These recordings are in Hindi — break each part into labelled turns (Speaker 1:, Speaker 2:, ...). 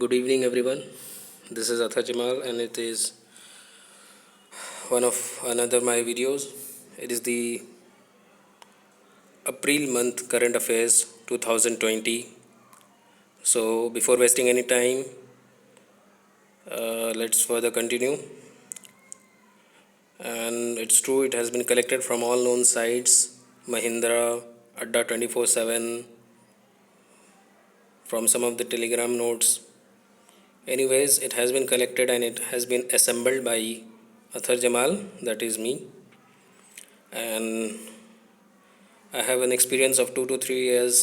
Speaker 1: Good evening, everyone. This is Atha Jamal, and it is one of another my videos. It is the April month current affairs 2020. So, before wasting any time, let's further continue. And it's true, it has been collected from all known sites: Mahindra, Adda 24/7, from some of the Telegram notes. Anyways, it has been collected and it has been assembled by Athar Jamal, that is me, and I have an experience of 2 to 3 years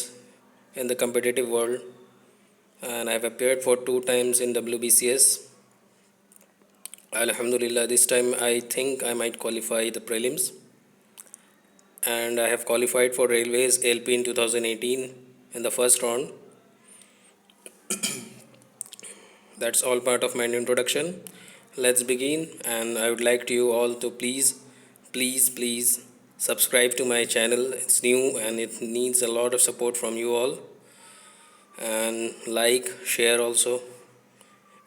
Speaker 1: in the competitive world, and I have appeared for 2 times in WBCS. Alhamdulillah, this time I think I might qualify the prelims, and I have qualified for Railways LP in 2018 in the first round. That's all part of my introduction. Let's begin, and I would like to you all to please subscribe to my channel. It's new and it needs a lot of support from you all, and like, share also.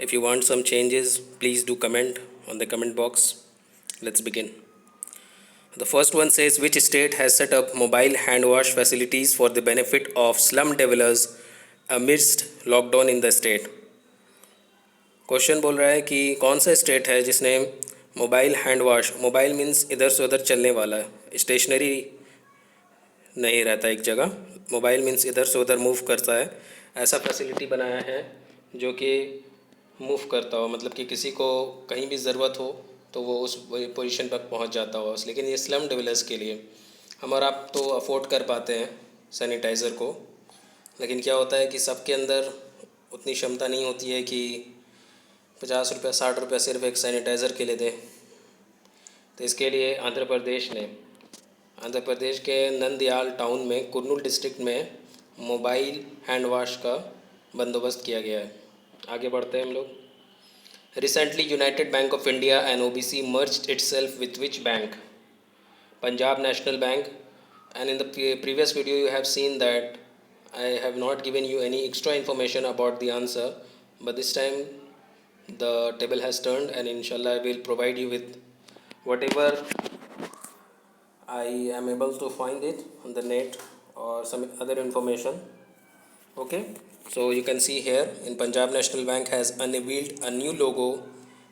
Speaker 1: If you want some changes, please do comment on the comment box. Let's begin. The first one says, which state has set up mobile hand wash facilities for the benefit of slum dwellers amidst lockdown in the state? Question बोल रहा है कि कौन सा स्टेट है जिसने mobile hand wash, mobile means इधर से उधर चलने वाला, स्टेशनरी नहीं रहता एक जगह, मोबाइल मीन्स इधर से उधर मूव करता है, ऐसा फैसिलिटी बनाया है जो कि मूव करता हो, मतलब कि किसी को कहीं भी ज़रूरत हो तो वो उस पोजीशन पर पहुंच जाता हो। लेकिन ये स्लम डेवलपर्स के लिए, हम और आप तो अफोर्ड कर पाते हैं सैनिटाइज़र को, लेकिन क्या होता है कि सबके अंदर उतनी क्षमता नहीं होती है कि 50 रुपये 60 रुपये सिर्फ एक सैनिटाइज़र के लिए दें। तो इसके लिए आंध्र प्रदेश के नंदयाल टाउन में, कुर्नूल डिस्ट्रिक्ट में मोबाइल हैंड वाश का बंदोबस्त किया गया है। आगे बढ़ते हैं हम लोग। Recently United bank of India and OBC merged itself with which bank? Punjab National Bank. And in the previous video you have seen that I have not given you any extra information about the answer, but this time the table has turned, and inshallah I will provide you with whatever I am able to find it on the net or some other information. Okay, so you can see here, in Punjab National Bank has unveiled a new logo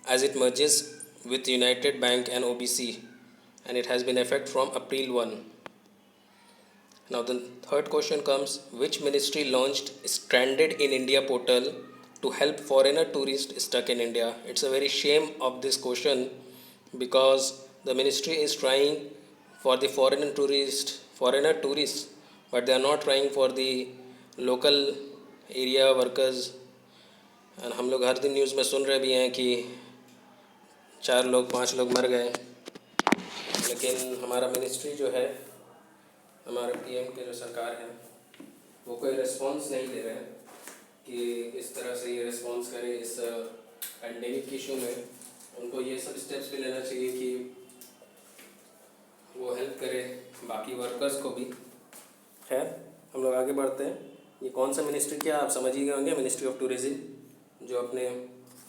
Speaker 1: as it merges with United Bank and OBC, and it has been effect from April 1. Now the third question comes, which ministry launched Stranded in India portal to help foreigner tourists stuck in India? It's a very shame of this question, because the ministry is trying for the foreigner tourists, but they are not trying for the local area workers. और हम लोग हर दिन न्यूज़ में सुन रहे भी हैं कि 4 लोग 5 लोग मर गए, लेकिन हमारा मिनिस्ट्री जो है, हमारे PM के जो सरकार है, वो कोई रिस्पॉन्स नहीं दे रहे हैं कि इस तरह से ये रिस्पॉन्स करे इस पेंडेमिक इशू में। उनको ये सब स्टेप्स भी लेना चाहिए कि वो हेल्प करे बाकी वर्कर्स को भी। खैर, हम लोग आगे बढ़ते हैं। ये कौन सा मिनिस्ट्री, क्या आप समझ ही गए होंगे, मिनिस्ट्री ऑफ टूरिज़्म, जो अपने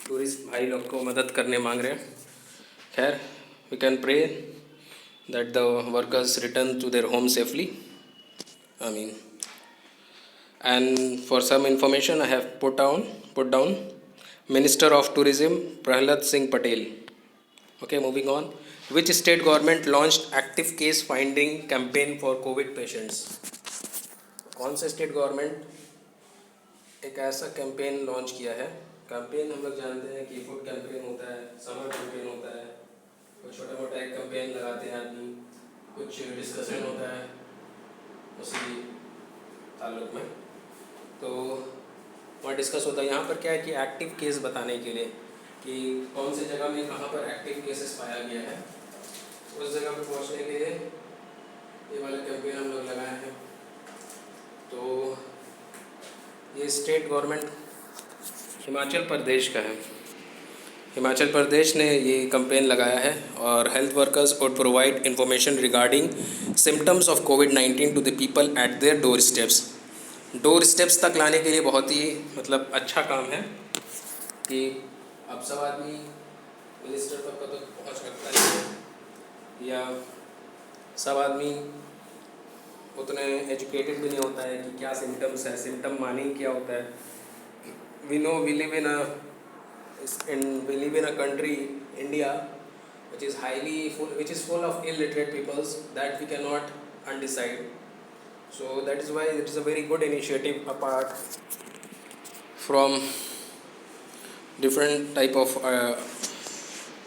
Speaker 1: टूरिस्ट भाई लोग को मदद करने मांग रहे हैं। खैर, we can pray that the workers return to their home safely. Ameen. And for some information I have put down Minister of Tourism Prahlad Singh Patel. Okay, moving on. Which state government launched active case finding campaign for COVID patients? कौन सा स्टेट गवर्नमेंट एक ऐसा कैंपेन लॉन्च किया है? कैंपेन हम लोग जानते हैं कि फूड कैंपेन होता है, समर कैंपेन होता है, कुछ छोटा मोटा एक कैंपेन लगाते हैं आदमी, कुछ डिस्कशन होता है उसी ताल्लुक में, तो वहाँ डिस्कस होता है। यहाँ पर क्या है कि एक्टिव केस बताने के लिए कि कौन सी जगह में कहाँ पर एक्टिव केसेस पाया गया है, उस जगह पर पहुँचने के लिए ये वाला कैंपेन हम लोग लगाए हैं। तो ये स्टेट गवर्नमेंट हिमाचल प्रदेश का है। हिमाचल प्रदेश ने ये कैंपेन लगाया है, और health workers would provide information regarding symptoms of COVID-19 to the people at their door steps तक लाने के लिए बहुत ही मतलब अच्छा काम है। कि अब सब आदमी मिनिस्टर तक का तो पहुँच रखता ही है, या सब आदमी उतने एजुकेटेड भी नहीं होता है कि क्या सिम्टम्स है, सिम्टम मानिंग क्या होता है. We know we live in a country India which is full of illiterate peoples that we cannot undecide. So that is why it is a very good initiative apart from different type of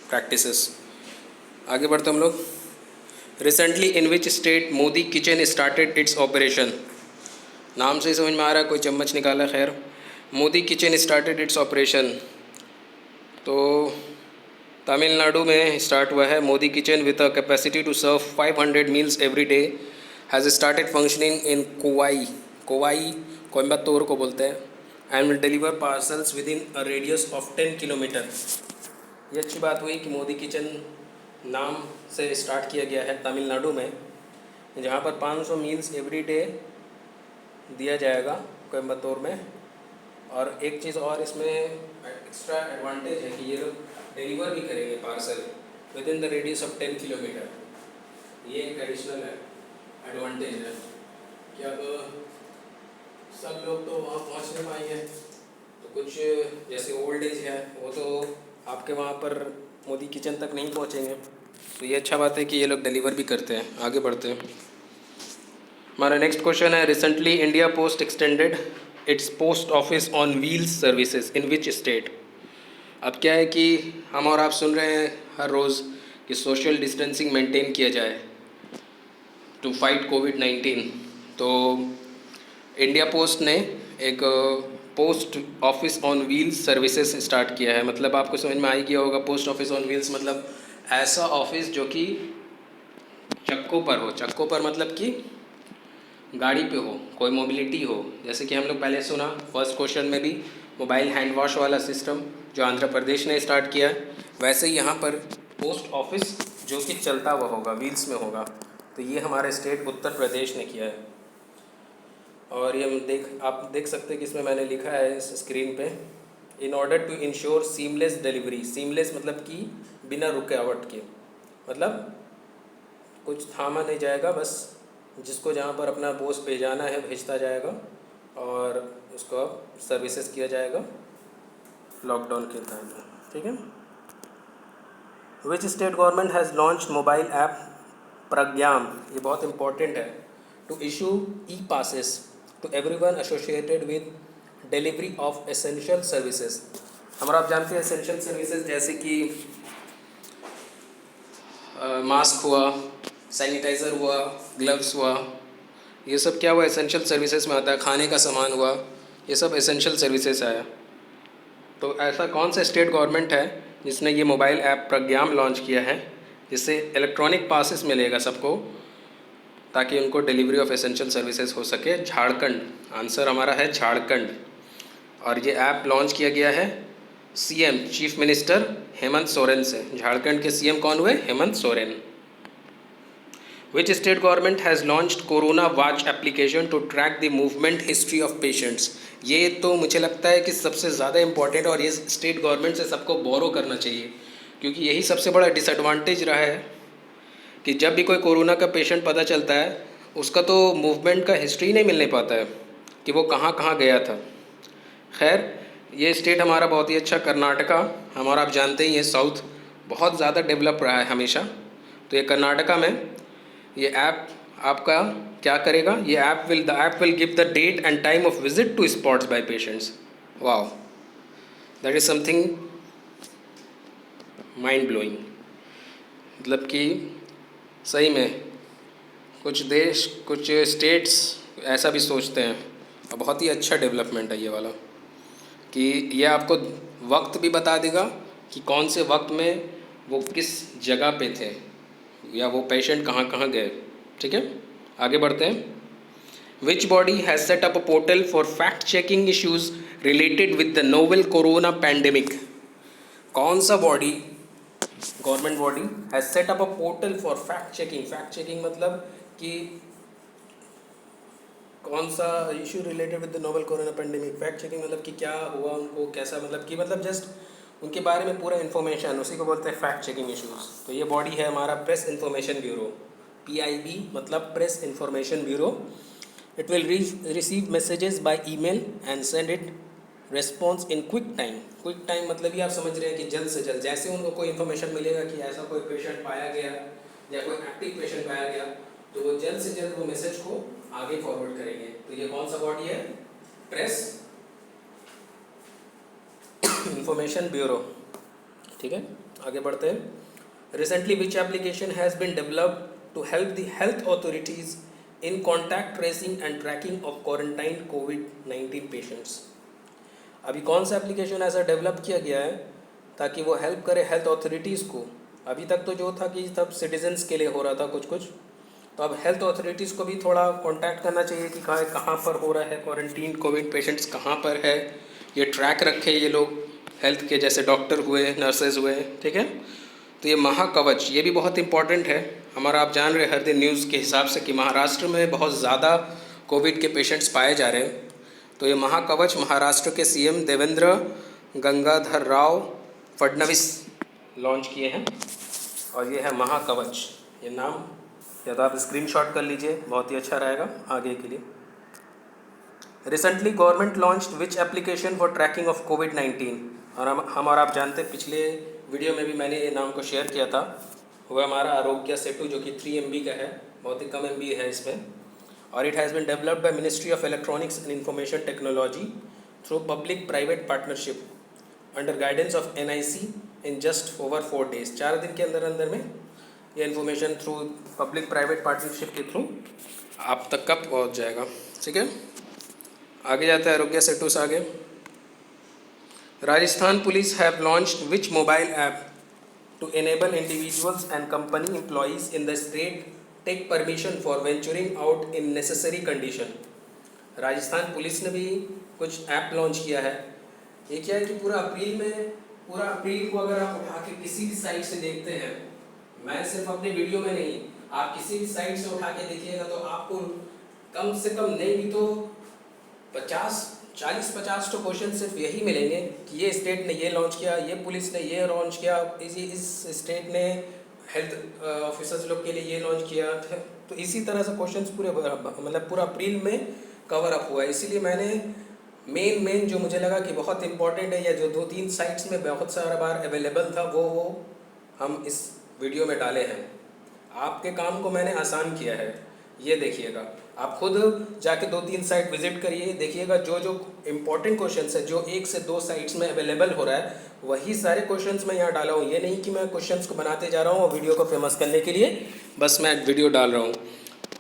Speaker 1: practices. आगे बढ़ते हम लोग. Recently in which state Modi kitchen started its operation? नाम से ही समझ में आ रहा है कोई चम्मच निकाला. खैर, Modi kitchen started its operation, तो तमिलनाडु में स्टार्ट हुआ है. Modi kitchen with a capacity to serve 500 meals every day has started functioning in Kovai Coimbatore को बोलते हैं, and will deliver parcels within a radius of 10 kilometer. ये अच्छी बात हुई कि मोदी किचन नाम से स्टार्ट किया गया है तमिलनाडु में, जहाँ पर 500 मील्स एवरी डे दिया जाएगा कोयम्बतूर में. और एक चीज़ और इसमें एक्स्ट्रा एडवांटेज है कि ये लोग डिलीवर भी करेंगे parcel with in the radius of 10 kilometer. ये एक एडिशनल एडवांटेज है कि अब सब लोग तो वहाँ पहुँच नहीं पाएंगे, तो कुछ जैसे ओल्ड एज है वो तो आपके वहाँ पर मोदी किचन तक नहीं पहुँचेंगे. तो ये अच्छा बात है कि ये लोग डिलीवर भी करते हैं. आगे बढ़ते हैं. हमारा नेक्स्ट क्वेश्चन है, recently India post extended it's post office on wheels services in which state. अब क्या है कि हम और आप सुन रहे हैं हर रोज़ कि सोशल डिस्टेंसिंग मेंटेन किया जाए टू फाइट कोविड-19. तो इंडिया पोस्ट ने एक post office on wheels services start किया है. मतलब आपको समझ में आ ही गया होगा, पोस्ट ऑफिस ऑन व्हील्स मतलब ऐसा ऑफिस जो कि चक्कों पर हो. चक्कों पर मतलब कि गाड़ी पे हो, कोई मोबिलिटी हो. जैसे कि हम लोग पहले सुना फर्स्ट क्वेश्चन में भी मोबाइल हैंड वॉश वाला सिस्टम जो आंध्र प्रदेश ने स्टार्ट किया, वैसे ही यहाँ पर पोस्ट ऑफिस जो कि चलता हुआ होगा, व्हील्स में होगा. तो ये हमारे स्टेट उत्तर प्रदेश ने किया है. और ये आप देख सकते हैं कि इसमें मैंने लिखा है इस स्क्रीन पे, in order to ensure seamless delivery. Seamless मतलब कि बिना रुकावट के, मतलब कुछ थामा नहीं जाएगा, बस जिसको जहाँ पर अपना पोस्ट भेजाना है भेजता जाएगा और उसको सर्विसेज किया जाएगा लॉकडाउन के टाइम में. ठीक है. Which state government has launch mobile app Pragyaam, ये बहुत इंपॉर्टेंट है, to issue e passes to everyone associated with delivery of essential services. हमारा आप जानते हैं एसेंशियल सर्विसेज जैसे कि मास्क हुआ, सैनिटाइज़र हुआ, ग्लव्स हुआ, ये सब क्या हुआ एसेंशियल सर्विसेज में आता है. खाने का सामान हुआ, ये सब एसेंशियल सर्विसेज आया. तो ऐसा कौन सा स्टेट गवर्नमेंट है जिसने ये मोबाइल ऐप प्रज्ञाम लॉन्च किया है, जिससे इलेक्ट्रॉनिक पासेस मिलेगा सबको ताकि उनको डिलीवरी ऑफ एसेंशियल सर्विसेज हो सके. झारखंड. आंसर हमारा है झारखंड. और ये ऐप लॉन्च किया गया है CM chief minister Hemant Soren से. झारखंड के सीएम कौन हुए? Hemant Soren. Which state government has launched corona watch application to track the movement history of patients. ये तो मुझे लगता है कि सबसे ज़्यादा इम्पॉर्टेंट, और ये स्टेट गवर्नमेंट से सबको बोरो करना चाहिए, क्योंकि यही सबसे बड़ा डिसएडवांटेज रहा है कि जब भी कोई कोरोना का पेशेंट पता चलता है उसका तो मूवमेंट का हिस्ट्री नहीं मिलने पाता है कि वो कहाँ कहाँ गया था. खैर, ये स्टेट हमारा बहुत ही अच्छा कर्नाटका, हमारा आप जानते ही हैं साउथ बहुत ज़्यादा डेवलप रहा है हमेशा. तो ये कर्नाटका में ये ऐप आपका क्या करेगा, ये the app will give the date and time of visit to spots by patients. Wow, that is something mind blowing. मतलब कि सही में कुछ देश, कुछ स्टेट्स ऐसा भी सोचते हैं, और बहुत ही अच्छा डेवलपमेंट है ये वाला, कि ये आपको वक्त भी बता देगा कि कौन से वक्त में वो किस जगह पे थे या वो पेशेंट कहाँ कहाँ गए. ठीक है, आगे बढ़ते हैं. Which body has set up a portal for fact checking issues related with the novel corona pandemic. कौन सा body, government body, has set up a portal for fact checking. Fact checking मतलब कि कौन सा issue related with the novel corona pandemic, fact checking मतलब कि क्या हुआ उनको, कैसा मतलब कि मतलब जस्ट उनके बारे में पूरा इन्फॉर्मेशन, उसी को बोलते हैं फैक्ट चेकिंग इश्यूज। तो ये बॉडी है हमारा प्रेस इन्फॉर्मेशन ब्यूरो, PIB मतलब press information bureau. It will receive messages by email and send it response in quick time. Quick time मतलब ये आप समझ रहे हैं कि जल्द से जल्द, जैसे उनको कोई इन्फॉर्मेशन मिलेगा कि ऐसा कोई पेशेंट पाया गया या कोई एक्टिव पेशेंट पाया गया, तो वो जल्द से जल्द वो मैसेज को आगे फॉरवर्ड करेंगे। तो ये कौन सा बॉडी है? Press information bureau. ठीक है, आगे बढ़ते हैं। Recently which application has been developed to help the health authorities in contact tracing and tracking of quarantine COVID-19 patients. अभी कौन सा एप्लीकेशन ऐसा डेवलप किया गया है ताकि वो हेल्प करे हेल्थ अथॉरिटीज़ को? अभी तक तो जो था कि सब सिटीजन्स के लिए हो रहा था कुछ कुछ, तो अब हेल्थ अथॉरिटीज़ को भी थोड़ा कांटेक्ट करना चाहिए कि कहाँ पर हो रहा है क्वारंटीन, कोविड पेशेंट्स कहाँ पर है, ये ट्रैक रखे ये लोग हेल्थ के, जैसे डॉक्टर हुए, नर्सेज हुए। ठीक है, तो ये महाकवच ये भी बहुत इंपॉर्टेंट है हमारा। आप जान रहे हर दिन न्यूज़ के हिसाब से कि महाराष्ट्र में बहुत ज़्यादा कोविड के पेशेंट्स पाए जा रहे हैं। तो ये महाकवच महाराष्ट्र के CM देवेंद्र गंगाधर राव फडणवीस लॉन्च किए हैं, और ये है महाकवच, ये नाम या तो आप स्क्रीनशॉट कर लीजिए, बहुत ही अच्छा रहेगा आगे के लिए। Recently government launched which application for tracking of COVID-19, और हम और आप जानते हैं पिछले वीडियो में भी मैंने ये नाम को शेयर किया था, वो हमारा आरोग्य सेतु जो कि 3 MB का है, बहुत ही कम MB है इसमें। और it has been developed by ministry of electronics and information technology through public private partnership under guidance of NIC in just over 4 days। 4 दिन के अंदर अंदर में ये information through public private partnership के थ्रू आप तक का पहुंच जाएगा। ठीक है, आगे जाता है आरोग्य सेतु से आगे। Rajasthan police have launched which mobile app to enable individuals and company employees in the state take permission for venturing out in necessary condition. Rajasthan police ने भी कुछ ऐप लॉन्च किया है। ये क्या है कि पूरा अप्रैल को अगर आप उठा के किसी भी साइट से देखते हैं, मैं सिर्फ अपने वीडियो में नहीं, आप किसी भी साइट से उठा के देखिएगा तो आपको कम से कम नहीं भी तो 40-50 तो क्वेश्चन सिर्फ यही मिलेंगे कि ये स्टेट ने ये लॉन्च किया, ये पुलिस ने ये लॉन्च किया, इस स्टेट ने हेल्थ ऑफिसर्स लोग के लिए ये लॉन्च किया। तो इसी तरह से क्वेश्चंस पूरे मतलब पूरा अप्रैल में कवर अप हुआ है। इसीलिए मैंने मेन जो मुझे लगा कि बहुत इंपॉर्टेंट है, या जो 2-3 साइट्स में बहुत सारा बार अवेलेबल था, वो हम इस वीडियो में डाले हैं। आपके काम को मैंने आसान किया है। ये देखिएगा, आप खुद जाके 2-3 साइट विजिट करिए, देखिएगा जो इम्पोर्टेंट क्वेश्चंस है जो 1 से 2 साइट्स में अवेलेबल हो रहा है, वही सारे क्वेश्चंस मैं यहाँ डाला हूँ। ये नहीं कि मैं क्वेश्चंस को बनाते जा रहा हूँ और वीडियो को फेमस करने के लिए बस मैं वीडियो डाल रहा हूँ।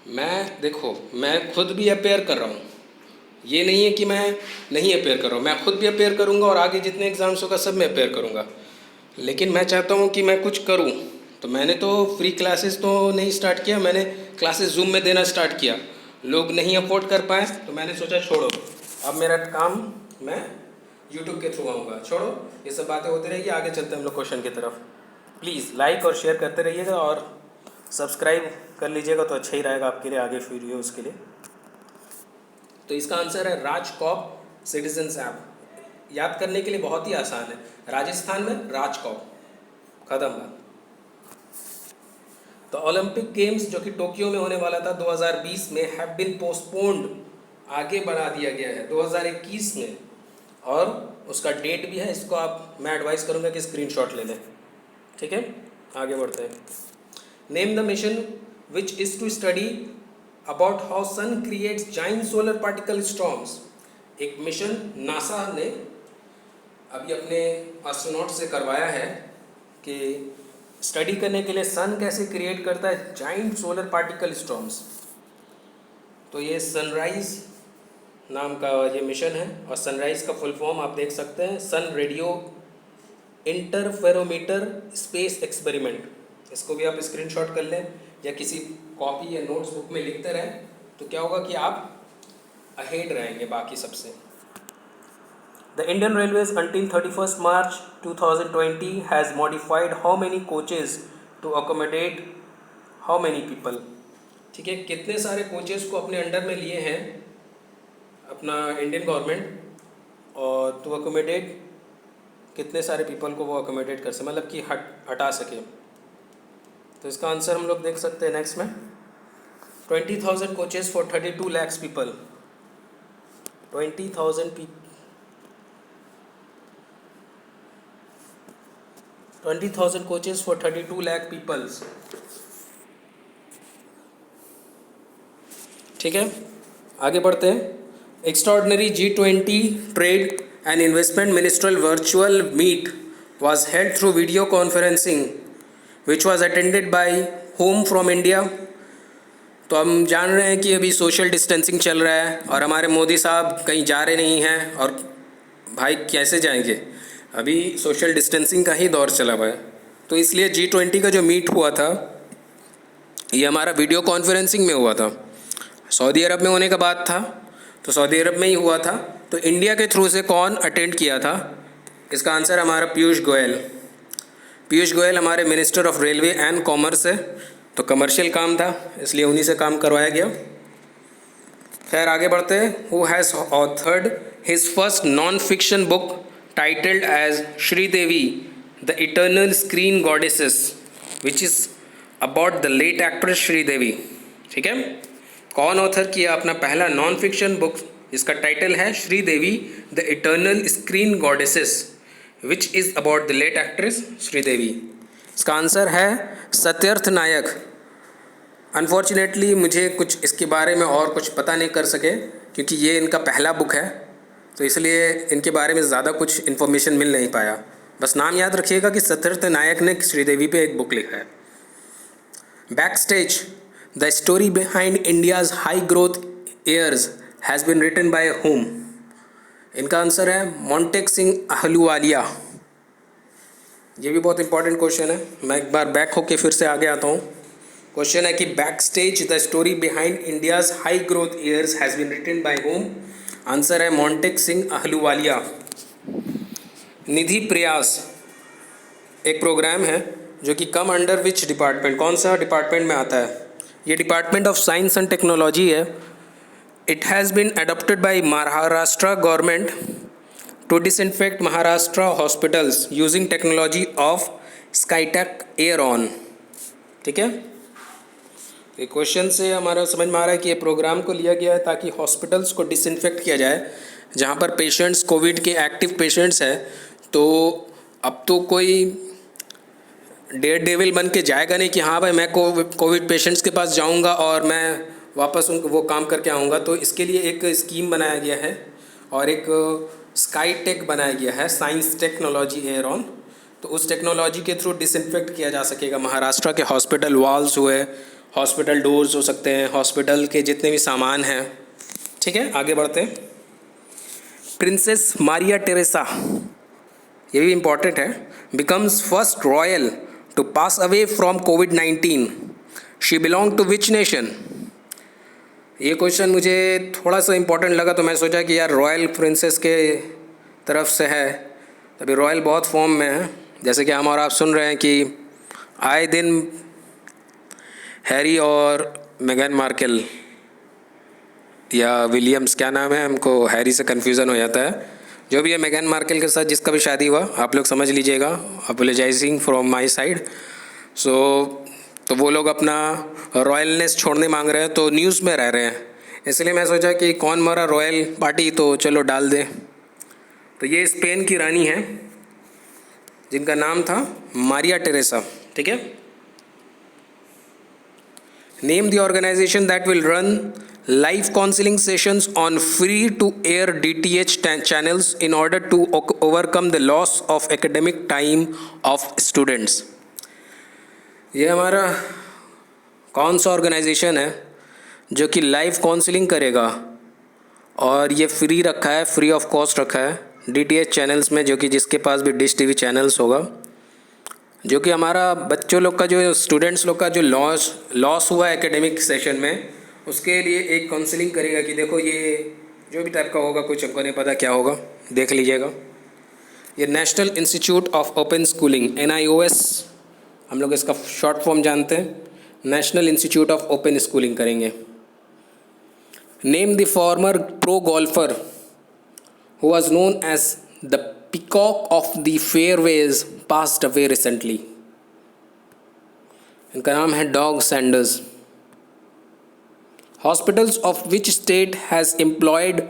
Speaker 1: मैं खुद भी अपेयर कर रहा हूँ, ये नहीं है कि मैं नहीं अपेयर कर रहा हूँ, मैं खुद भी अपेयर करूँगा और आगे जितने एग्ज़ाम्स होगा सब मैं अपेयर करूँगा। लेकिन मैं चाहता हूँ कि मैं कुछ करूँ, तो मैंने तो फ्री क्लासेस तो नहीं स्टार्ट किया, मैंने क्लासेस जूम में देना स्टार्ट किया। लोग नहीं अफोर्ड कर पाए तो मैंने सोचा छोड़ो, अब मेरा काम मैं यूट्यूब के थ्रू आऊँगा। छोड़ो, ये सब बातें होती रहेगी, आगे चलते हैं हम लोग क्वेश्चन की तरफ। प्लीज़ लाइक और शेयर करते रहिएगा और सब्सक्राइब कर लीजिएगा तो अच्छा ही रहेगा आपके लिए आगे वीडियोज़ के लिए। तो इसका आंसर है राजकॉप सिटीजन्स ऐप। याद करने के लिए बहुत ही आसान है, राजस्थान में राजकॉप, खत्म बात। तो ओलंपिक गेम्स जो कि टोक्यो में होने वाला था 2020 में हैव बीन पोस्टपोन्ड, आगे बढ़ा दिया गया है 2021 में, और उसका डेट भी है। इसको मैं एडवाइस करूंगा कि स्क्रीनशॉट ले लें। ठीक है, आगे बढ़ते हैं। Name the mission which is to study about how sun creates giant solar particle storms. एक मिशन नासा ने अभी अपने एस्ट्रोनॉट से करवाया है कि स्टडी करने के लिए सन कैसे क्रिएट करता है जाइंट सोलर पार्टिकल स्टॉर्म्स। तो ये सनराइज नाम का ये मिशन है, और सनराइज का फुल फॉर्म आप देख सकते हैं, सन रेडियो इंटरफेरोमीटर स्पेस एक्सपेरिमेंट। इसको भी आप स्क्रीनशॉट कर लें या किसी कॉपी या नोट्स बुक में लिखते रहें, तो क्या होगा कि आप अहेड रहेंगे बाकी सबसे। The Indian Railways until 31st March 2020 has modified how many coaches to accommodate how many people। ठीक है, कितने सारे कोचेस को अपने अंडर में लिए हैं अपना इंडियन गवर्नमेंट और टू अकोमोडेट कितने सारे पीपल को वो अकोमोडेट कर सके, मतलब कि हटा सके। तो इसका आंसर हम लोग देख सकते हैं नेक्स्ट में, 20,000 coaches for 32 lakhs people. 20,000 coaches for 32 lakh peoples. ठीक है, आगे बढ़ते हैं। Extraordinary G20 trade and investment ministerial virtual meet was held through video conferencing which was attended by whom from India। तो हम जान रहे हैं कि अभी सोशल डिस्टेंसिंग चल रहा है और हमारे मोदी साहब कहीं जा रहे नहीं हैं, और भाई कैसे जाएंगे, अभी सोशल डिस्टेंसिंग का ही दौर चला हुआ है। तो इसलिए G20 का जो मीट हुआ था ये हमारा वीडियो कॉन्फ्रेंसिंग में हुआ था। सऊदी अरब में होने का बात था, तो सऊदी अरब में ही हुआ था। तो इंडिया के थ्रू से कौन अटेंड किया था? इसका आंसर हमारा पीयूष गोयल। पीयूष गोयल हमारे minister of railway and commerce है, तो कमर्शियल काम था इसलिए उन्हीं से काम करवाया गया। खैर आगे बढ़ते हैं। Who has authored his first non fiction book titled as Sridevi the eternal screen goddesses which is about the late actress Sridevi. ठीक है, कौन ऑथर किया अपना पहला नॉन फिक्शन बुक, इसका टाइटल है Sridevi the eternal screen goddesses which is about the late actress Sridevi. इसका आंसर है सत्यर्थ नायक। अनफॉर्चुनेटली मुझे कुछ इसके बारे में और कुछ पता नहीं कर सके क्योंकि ये इनका पहला बुक है, तो इसलिए इनके बारे में ज़्यादा कुछ इन्फॉर्मेशन मिल नहीं पाया। बस नाम याद रखिएगा कि सत्यर्थ नायक ने श्रीदेवी पे एक बुक लिखा है। Back stage the story behind India's high growth years has been written by whom। इनका आंसर है मोंटेक सिंह अहलूवालिया। ये भी बहुत इंपॉर्टेंट क्वेश्चन है, मैं एक बार बैक होके फिर से आगे आता हूँ। क्वेश्चन है कि back stage the story behind India's high growth years has been written by whom। Answer है मोंटेक सिंह अहलूवालिया। निधि प्रयास एक प्रोग्राम है जो कि कम अंडर विच डिपार्टमेंट, कौन सा डिपार्टमेंट में आता है? ये department of science and technology है। It has been adopted by Maharashtra government to disinfect Maharashtra hospitals using technology of Skytech air on. ठीक है, ये क्वेश्चन से हमारा समझ में आ रहा है कि ये प्रोग्राम को लिया गया है ताकि हॉस्पिटल्स को डिसइंफेक्ट किया जाए जहाँ पर पेशेंट्स कोविड के एक्टिव पेशेंट्स हैं। तो अब तो कोई डेयर डेविल बन के जाएगा नहीं कि हाँ भाई मैं कोविड पेशेंट्स के पास जाऊंगा और मैं वापस उनको वो काम करके आऊँगा। तो इसके लिए एक स्कीम बनाया गया है और एक स्काई टेक बनाया गया है, साइंस टेक्नोलॉजी एयर ऑन। तो उस टेक्नोलॉजी के थ्रू डिसइंफेक्ट किया जा सकेगा महाराष्ट्र के हॉस्पिटल वॉल्स हुए, हॉस्पिटल डोर्स हो सकते हैं, हॉस्पिटल के जितने भी सामान हैं। ठीक है, आगे बढ़ते हैं। प्रिंसेस मारिया टेरेसा, ये भी इम्पॉर्टेंट है, becomes first royal to pass away from कोविड-19। She belong to which nation? ये क्वेश्चन मुझे थोड़ा सा इम्पोर्टेंट लगा तो मैं सोचा कि यार रॉयल प्रिंसेस के तरफ से है, तभी रॉयल बहुत फॉर्म में है। जैसे कि हम और आप सुन रहे हैं कि आए दिन हैरी और मेगन मार्केल या विलियम्स, क्या नाम है, हमको हैरी से कन्फ्यूज़न हो जाता है, जो भी है मेगन मार्केल के साथ जिसका भी शादी हुआ आप लोग समझ लीजिएगा, अपोलोजाइजिंग फ्रॉम माय साइड। तो वो लोग अपना रॉयलनेस छोड़ने मांग रहे हैं, तो न्यूज़ में रह रहे हैं, इसलिए मैं सोचा कि कौन मरा रॉयल पार्टी, तो चलो डाल दें। तो ये स्पेन की रानी है जिनका नाम था मारिया टेरेसा। ठीक है, name the organisation that will run live counseling sessions on free to air DTH channels in order to overcome the loss of academic time of students। ये हमारा कौन सा ऑर्गेनाइजेशन है जो कि लाइव काउंसलिंग करेगा और ये फ्री रखा है, फ्री ऑफ कॉस्ट रखा है DTH चैनल्स में, जो कि जिसके पास भी डिश टीवी चैनल्स होगा, जो कि हमारा बच्चों लोग का, जो स्टूडेंट्स लोग का जो लॉस हुआ एकेडमिक सेशन में, उसके लिए एक काउंसलिंग करेगा कि देखो ये जो भी टाइप का होगा, कुछ हमको नहीं पता क्या होगा, देख लीजिएगा। ये National Institute of Open Schooling NIOS हम लोग इसका शॉर्ट फॉर्म जानते हैं, National Institute of Open Schooling करेंगे। Name the former pro golfer who was known as the peacock of the fairways passed away recently. इनका नाम है Doug Sanders. Hospitals of which state has employed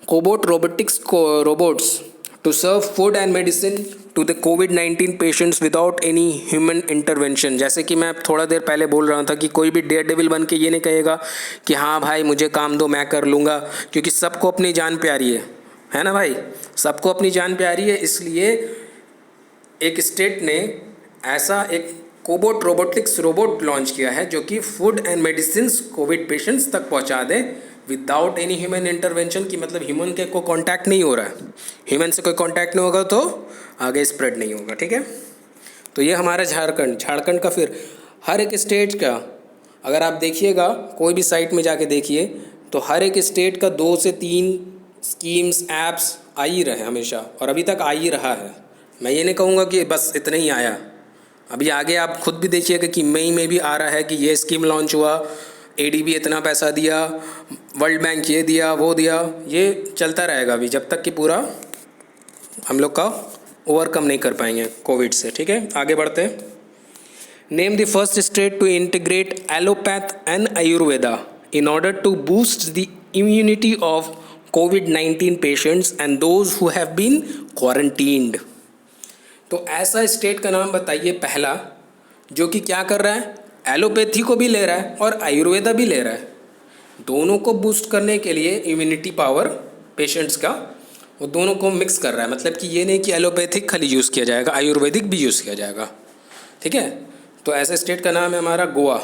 Speaker 1: cobot robotics robots to serve food and medicine to the COVID-19 patients without any human intervention। जैसे कि मैं थोड़ा देर पहले बोल रहा था कि कोई भी डेयर डेविल बन के ये नहीं कहेगा कि हाँ भाई मुझे काम दो मैं कर लूँगा, क्योंकि सबको अपनी जान प्यारी है ना भाई, सबको अपनी जान प्यारी है। इसलिए एक स्टेट ने ऐसा एक कोबोट रोबोटिक्स रोबोट लॉन्च किया है जो कि food and medicine Covid patients तक पहुँचा दे विदाउट एनी ह्यूमन इंटरवेंशन की, मतलब ह्यूमन के को कांटेक्ट नहीं हो रहा है, ह्यूमन से कोई कांटेक्ट नहीं होगा तो आगे स्प्रेड नहीं होगा। ठीक है, तो ये हमारा झारखंड का फिर हर एक स्टेट का अगर आप देखिएगा कोई भी साइट में जाके देखिए तो हर एक स्टेट का 2 से 3 स्कीम्स ऐप्स आ ही रहे हमेशा, और अभी तक आ ही रहा है। मैं ये नहीं कहूँगा कि बस इतना ही आया, अभी आगे आप खुद भी देखिएगा कि मई में भी आ रहा है कि ये स्कीम लॉन्च हुआ, ADB इतना पैसा दिया, वर्ल्ड बैंक ये दिया वो दिया, ये चलता रहेगा अभी जब तक कि पूरा हम लोग का ओवरकम नहीं कर पाएंगे कोविड से। ठीक है, आगे बढ़ते हैं। Name the first state to integrate allopath and ayurveda in order to boost the immunity of COVID-19 patients and those who have been quarantined. तो ऐसा स्टेट का नाम बताइए पहला जो कि क्या कर रहा है, एलोपैथी को भी ले रहा है और आयुर्वेदा भी ले रहा है, दोनों को बूस्ट करने के लिए इम्यूनिटी पावर पेशेंट्स का, वो दोनों को मिक्स कर रहा है। मतलब कि ये नहीं कि एलोपैथिक खाली यूज़ किया जाएगा, आयुर्वेदिक भी यूज़ किया जाएगा। ठीक है, तो ऐसे स्टेट का नाम है हमारा गोवा।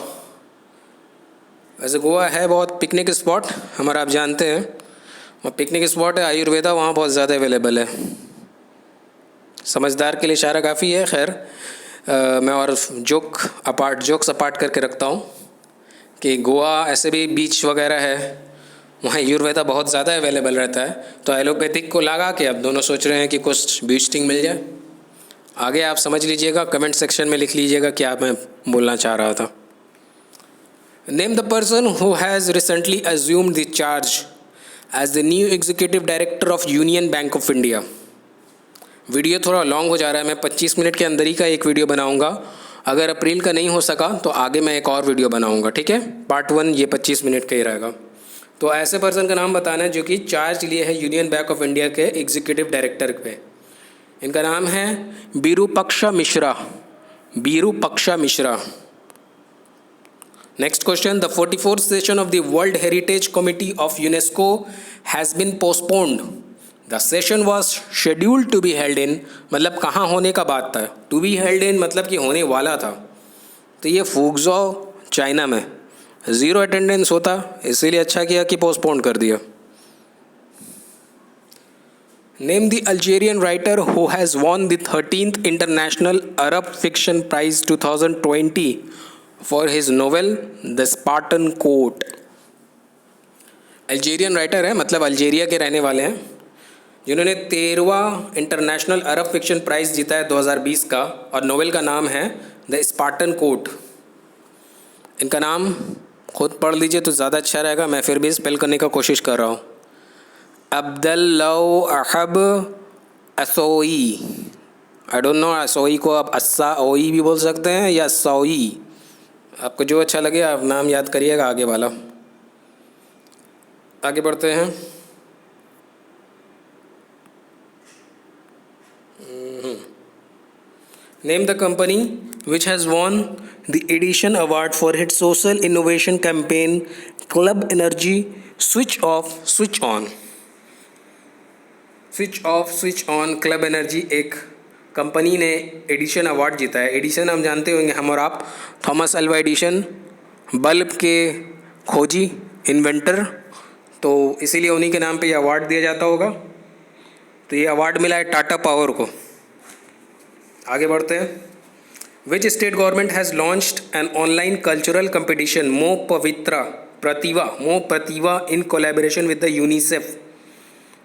Speaker 1: वैसे गोवा है बहुत पिकनिक स्पॉट हमारा, आप जानते हैं, और पिकनिक स्पॉट है, आयुर्वेदा वहाँ बहुत ज़्यादा अवेलेबल है। समझदार के लिए इशारा काफ़ी है। खैर मैं और जोक्स अपार्ट करके रखता हूँ कि गोवा ऐसे भी बीच वगैरह है, वहाँ आयुर्वेदा बहुत ज़्यादा अवेलेबल रहता है, तो एलोपैथिक को लगा के अब दोनों सोच रहे हैं कि कुछ बूस्टिंग मिल जाए। आगे आप समझ लीजिएगा, कमेंट सेक्शन में लिख लीजिएगा क्या मैं बोलना चाह रहा था। Name the person who has recently assumed the charge as the new executive director of Union Bank of India. Video थोड़ा लॉन्ग हो जा रहा है, मैं 25 मिनट के अंदर ही का एक वीडियो बनाऊंगा। अगर अप्रैल का नहीं हो सका तो आगे मैं एक और वीडियो बनाऊंगा। ठीक है, पार्ट 1 ये 25 मिनट का ही रहेगा। तो ऐसे पर्सन का नाम बताना है जो कि चार्ज लिए है यूनियन बैंक ऑफ इंडिया के एग्जीक्यूटिव डायरेक्टर पे। इनका नाम है Virupaksha Mishra. Next question, the 44th session of the world heritage committee of UNESCO has been postponed. The session was scheduled to be held in, मतलब कहाँ होने का बात था, टू बी हेल्ड इन मतलब कि होने वाला था, तो ये फुगजो चाइना में 0 अटेंडेंस होता, इसीलिए अच्छा किया कि पोस्टपोन कर दिया। Name the Algerian writer who has won the 13th international Arab fiction prize 2020 for his novel the Spartan code. Algerian writer है, मतलब अल्जेरिया के रहने वाले हैं, जिन्होंने 13वां इंटरनेशनल अरब फिक्शन प्राइज़ जीता है 2020 का, और नोवेल का नाम है द स्पार्टन कोड। इनका नाम खुद पढ़ लीजिए तो ज़्यादा अच्छा रहेगा, मैं फिर भी स्पेल करने का कोशिश कर रहा हूँ। अब्दुल्लाहब असोई, आई डोंट नो, असोई को आप अस्साओई भी बोल सकते हैं या सोई, आपको जो अच्छा लगे आप नाम याद करिएगा आगे वाला। आगे बढ़ते हैं। Name the company which has won the Edition Award for its social innovation campaign Club Energy Switch Off Switch On। Switch off switch on club energy एक कंपनी ने एडिशन अवार्ड जीता है। एडिशन हम जानते होंगे, हम और आप, थॉमस अल्वा एडिशन, बल्ब के खोजी, इन्वेंटर, तो इसीलिए उन्हीं के नाम पे ये अवार्ड दिया जाता होगा। तो ये अवार्ड मिला है टाटा पावर को। आगे बढ़ते हैं। Which state government has launched an online cultural competition Mo Pratibha in collaboration with the UNICEF.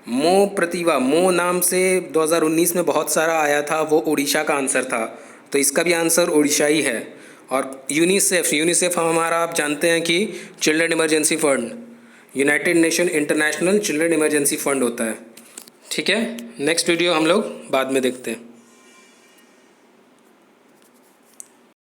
Speaker 1: Mo Pratibha, मो नाम से 2019 में बहुत सारा आया था, वो उड़ीसा का आंसर था, तो इसका भी आंसर उड़ीसा ही है। और यूनिसेफ हमारा आप जानते हैं कि children emergency fund, United nation international children emergency fund होता है। ठीक है, नेक्स्ट वीडियो हम लोग बाद में देखते हैं।